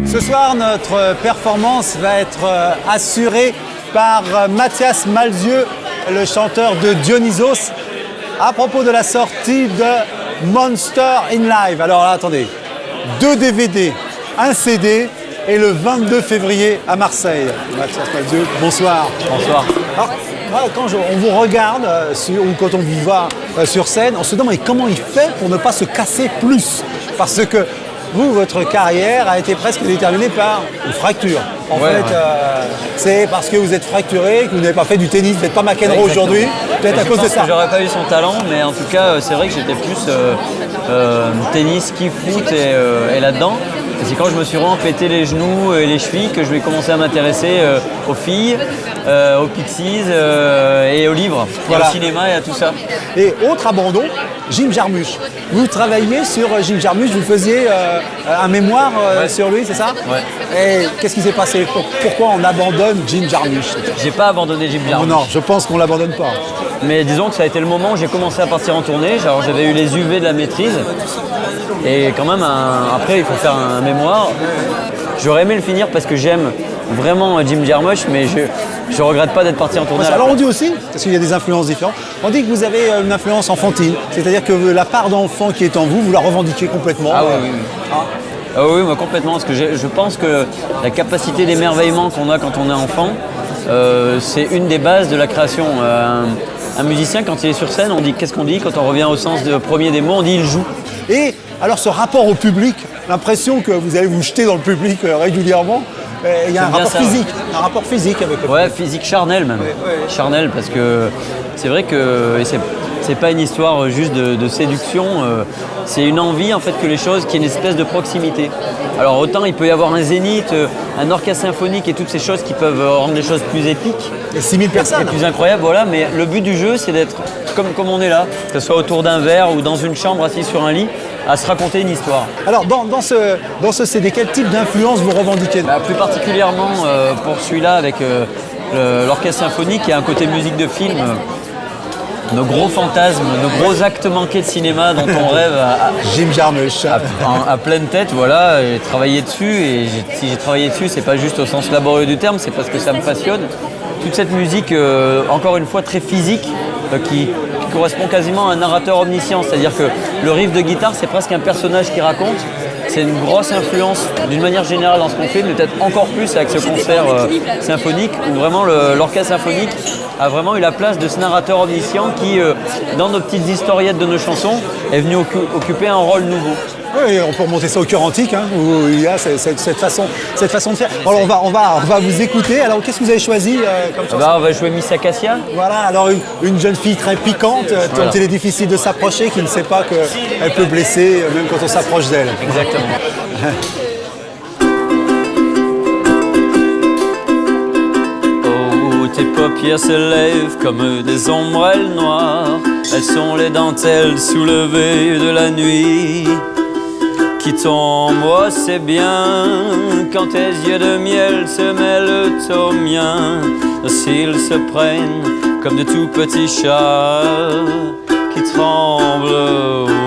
Ce soir, notre performance va être assurée par Mathias Malzieu, le chanteur de Dionysos, à propos de la sortie de Monster in Live. Alors là, attendez, 2 DVD, 1 CD et le 22 février à Marseille. Mathias Malzieu, bonsoir. Bonsoir. Alors, quand on vous regarde ou quand on vous voit sur scène, on se demande comment il fait pour ne pas se casser plus. Parce que vous, votre carrière a été presque déterminée par une fracture. En fait, c'est parce que vous êtes fracturé, que vous n'avez pas fait du tennis, vous n'êtes pas McEnroe aujourd'hui, peut-être à cause de ça. J'aurais pas eu son talent, mais en tout cas, c'est vrai que j'étais plus tennis, ski, foot et là-dedans. Et c'est quand je me suis vraiment pété les genoux et les chevilles que je vais commencer à m'intéresser aux filles, aux Pixies et aux livres, voilà. Et au cinéma et à tout ça. Et autre abandon, Jim Jarmusch. Vous travailliez sur Jim Jarmusch, vous faisiez un mémoire sur lui, c'est ça? Ouais. Et qu'est-ce qui s'est passé? Pourquoi on abandonne Jim Jarmusch? J'ai pas abandonné Jim Jarmusch. Non, je pense qu'on l'abandonne pas. Mais disons que ça a été le moment où j'ai commencé à partir en tournée. Alors, j'avais eu les UV de la maîtrise. Et quand même, après, il faut faire un mémoire. J'aurais aimé le finir parce que j'aime vraiment Jim Jarmusch, mais je regrette pas d'être parti en tournée. Alors on dit aussi, parce qu'il y a des influences différentes, on dit que vous avez une influence enfantine. C'est-à-dire que la part d'enfant qui est en vous, vous la revendiquez complètement. Ah oui. Ah oui, moi complètement. Parce que je pense que la capacité d'émerveillement qu'on a quand on est enfant, c'est une des bases de la création. Un musicien, quand il est sur scène, on dit qu'est-ce qu'on dit? Quand on revient au sens premier des mots, on dit il joue. Et alors ce rapport au public, l'impression que vous allez vous jeter dans le public régulièrement, il y a un rapport physique avec le public. Ouais, physique charnel même. Ouais. Charnel, parce que c'est vrai que c'est pas une histoire juste de séduction, c'est une envie en fait que les choses, qu'il y ait une espèce de proximité. Alors autant il peut y avoir un zénith, un orchestre symphonique et toutes ces choses qui peuvent rendre les choses plus épiques. Et 6000 personnes. Et plus incroyables, voilà, mais le but du jeu c'est d'être comme on est là, que ce soit autour d'un verre ou dans une chambre assis sur un lit, à se raconter une histoire. Alors dans ce CD, quel type d'influence vous revendiquez? Plus particulièrement pour celui-là avec l'orchestre symphonique, il y a un côté musique de film. Nos gros fantasmes, nos gros actes manqués de cinéma dont on rêve Jim Jarmusch. À pleine tête, voilà, j'ai travaillé dessus et si j'ai travaillé dessus, c'est pas juste au sens laborieux du terme, c'est parce que ça me passionne. Toute cette musique, encore une fois, très physique, qui correspond quasiment à un narrateur omniscient, c'est-à-dire que le riff de guitare, c'est presque un personnage qui raconte. C'est une grosse influence d'une manière générale dans ce qu'on fait, mais peut-être encore plus avec ce concert symphonique où vraiment l'orchestre symphonique a vraiment eu la place de ce narrateur omniscient qui, dans nos petites historiettes de nos chansons, est venu occuper un rôle nouveau. Oui, on peut remonter ça au cœur antique, où il y a cette façon de faire. Alors on va vous écouter. Alors qu'est-ce que vous avez choisi comme chanson? On va jouer Miss Acacia. Voilà, alors une jeune fille très piquante, dont il est difficile de s'approcher, qui ne sait pas qu'elle peut blesser, même quand on s'approche d'elle. Exactement. Oh, tes paupières se lèvent comme des ombrelles noires. Elles sont les dentelles soulevées de la nuit qui tombe, oh c'est bien, quand tes yeux de miel se mêlent aux miens, nos cils se prennent comme de tout petits chats qui tremblent.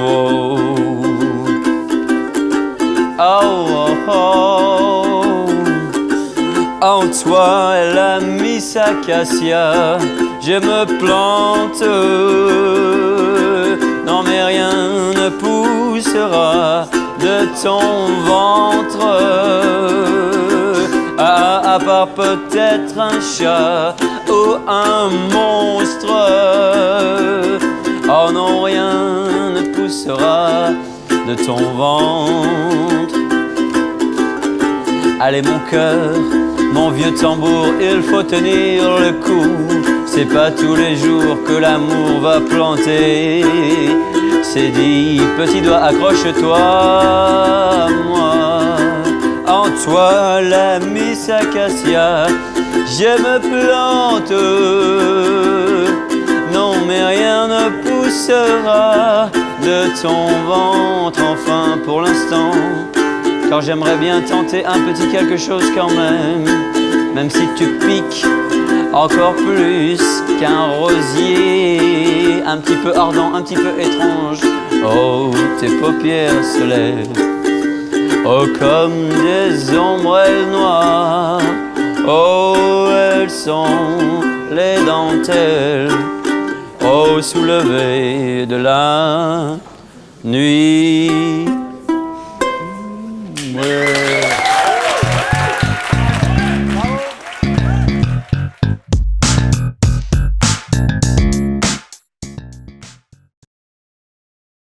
Oh, oh, oh, oh. En toi est la Miss Acacia, je me plante, non mais rien ne poussera de ton ventre, à part peut-être un chat ou un monstre. Oh non, rien ne poussera de ton ventre. Allez mon cœur, mon vieux tambour, il faut tenir le coup. C'est pas tous les jours que l'amour va planter ses 10 petits doigts, accroche-toi à moi. En toi la Miss Acacia, je me plante. Non mais rien ne poussera de ton ventre, enfin pour l'instant. Car j'aimerais bien tenter un petit quelque chose quand même si tu piques encore plus qu'un rosier, un petit peu ardent, un petit peu étrange. Oh, tes paupières se lèvent Oh, comme des ombrelles noires, oh, elles sont les dentelles, au soulevé de la nuit.